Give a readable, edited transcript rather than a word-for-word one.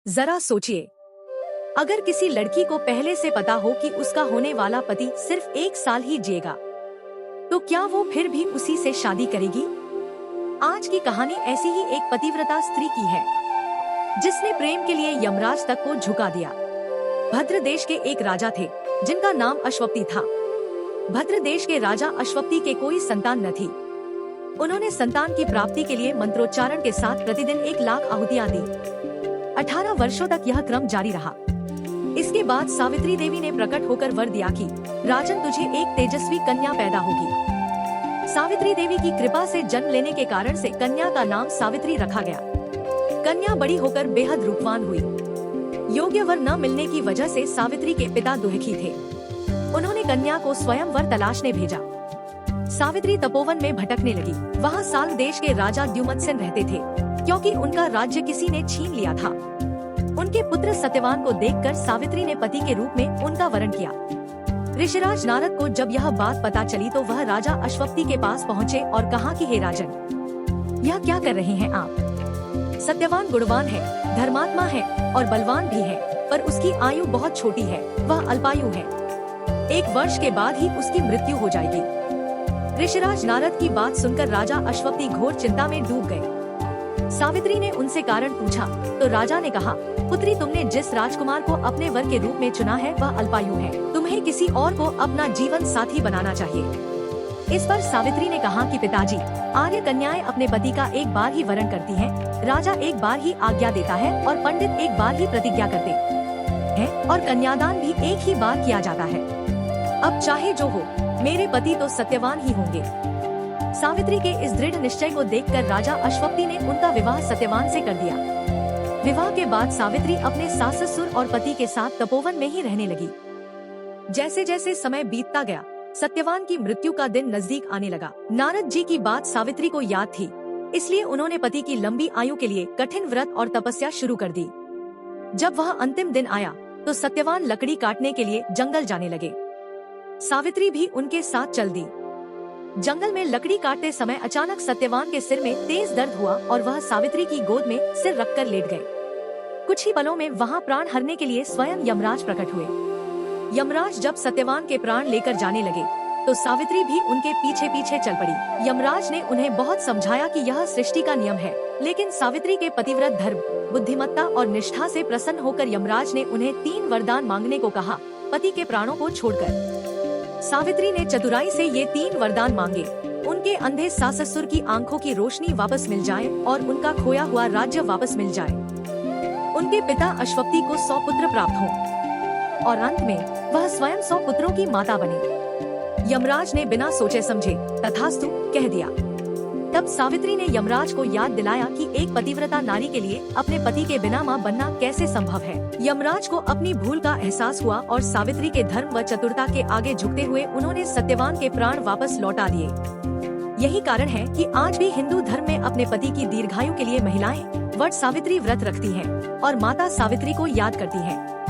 जरा सोचिए, अगर किसी लड़की को पहले से पता हो कि उसका होने वाला पति सिर्फ 1 साल ही जिएगा, तो क्या वो फिर भी उसी से शादी करेगी? आज की कहानी ऐसी ही एक पतिव्रता स्त्री की है, जिसने प्रेम के लिए यमराज तक को झुका दिया। भद्र देश के एक राजा थे, जिनका नाम अश्वपति था। भद्र देश के राजा अश्वपति के कोई संतान न थी। उन्होंने संतान की प्राप्ति के लिए मंत्रोच्चारण के साथ प्रतिदिन 1,00,000 आहुतियां दी। 18 वर्षों तक यह क्रम जारी रहा। इसके बाद सावित्री देवी ने प्रकट होकर वर दिया कि राजन, तुझे एक तेजस्वी कन्या पैदा होगी। सावित्री देवी की कृपा से जन्म लेने के कारण से कन्या का नाम सावित्री रखा गया। कन्या बड़ी होकर बेहद रूपवान हुई। योग्य वर न मिलने की वजह से सावित्री के पिता दुखी थे। उन्होंने कन्या को स्वयं वर तलाशने भेजा। सावित्री तपोवन में भटकने लगी। वहाँ साल देश के राजा द्युमत्सेन रहते थे, क्योंकि उनका राज्य किसी ने छीन लिया था। उनके पुत्र सत्यवान को देखकर सावित्री ने पति के रूप में उनका वरण किया। ऋषिराज नारद को जब यह बात पता चली तो वह राजा अश्वपति के पास पहुँचे और कहा कि हे राजन, यह क्या कर रहे हैं आप? सत्यवान गुणवान है, धर्मात्मा है और बलवान भी है, पर उसकी आयु बहुत छोटी है, वह अल्पायु है। 1 वर्ष के बाद ही उसकी मृत्यु हो जाएगी। ऋषिराज नारद की बात सुनकर राजा अश्वपति घोर चिंता में डूब गए। सावित्री ने उनसे कारण पूछा तो राजा ने कहा, पुत्री, तुमने जिस राजकुमार को अपने वर के रूप में चुना है वह अल्पायु है। तुम्हें किसी और को अपना जीवन साथी बनाना चाहिए। इस पर सावित्री ने कहा कि पिताजी, आर्य कन्याएं अपने पति का 1 बार ही वरण करती हैं, राजा 1 बार ही आज्ञा देता है और पंडित 1 बार ही प्रतिज्ञा करते हैं और कन्यादान भी 1 ही बार किया जाता है। अब चाहे जो हो, मेरे पति तो सत्यवान ही होंगे। सावित्री के इस दृढ़ निश्चय को देखकर राजा अश्वपति ने उनका विवाह सत्यवान से कर दिया। विवाह के बाद सावित्री अपने सास ससुर और पति के साथ तपोवन में ही रहने लगी। जैसे जैसे समय बीतता गया, सत्यवान की मृत्यु का दिन नजदीक आने लगा। नारद जी की बात सावित्री को याद थी, इसलिए उन्होंने पति की लंबी आयु के लिए कठिन व्रत और तपस्या शुरू कर दी। जब वह अंतिम दिन आया तो सत्यवान लकड़ी काटने के लिए जंगल जाने लगे। सावित्री भी उनके साथ चल दी। जंगल में लकड़ी काटते समय अचानक सत्यवान के सिर में तेज दर्द हुआ और वह सावित्री की गोद में सिर रखकर लेट गए। कुछ ही पलों में वहाँ प्राण हरने के लिए स्वयं यमराज प्रकट हुए। यमराज जब सत्यवान के प्राण लेकर जाने लगे तो सावित्री भी उनके पीछे पीछे चल पड़ी। यमराज ने उन्हें बहुत समझाया कि यह सृष्टि का नियम है, लेकिन सावित्री के पतिव्रत धर्म, बुद्धिमत्ता और निष्ठा से प्रसन्न होकर यमराज ने उन्हें 3 वरदान मांगने को कहा, पति के प्राणों को छोड़कर। सावित्री ने चतुराई से ये 3 वरदान मांगे। उनके अंधे सास ससुर की आंखों की रोशनी वापस मिल जाए और उनका खोया हुआ राज्य वापस मिल जाए। उनके पिता अश्वपति को 100 पुत्र प्राप्त हों और अंत में वह स्वयं 100 पुत्रों की माता बने। यमराज ने बिना सोचे समझे तथास्तु कह दिया। तब सावित्री ने यमराज को याद दिलाया कि एक पतिव्रता नारी के लिए अपने पति के बिना मां बनना कैसे संभव है। यमराज को अपनी भूल का एहसास हुआ और सावित्री के धर्म व चतुरता के आगे झुकते हुए उन्होंने सत्यवान के प्राण वापस लौटा दिए। यही कारण है कि आज भी हिंदू धर्म में अपने पति की दीर्घायु के लिए महिलाएं वट सावित्री व्रत रखती हैं और माता सावित्री को याद करती हैं।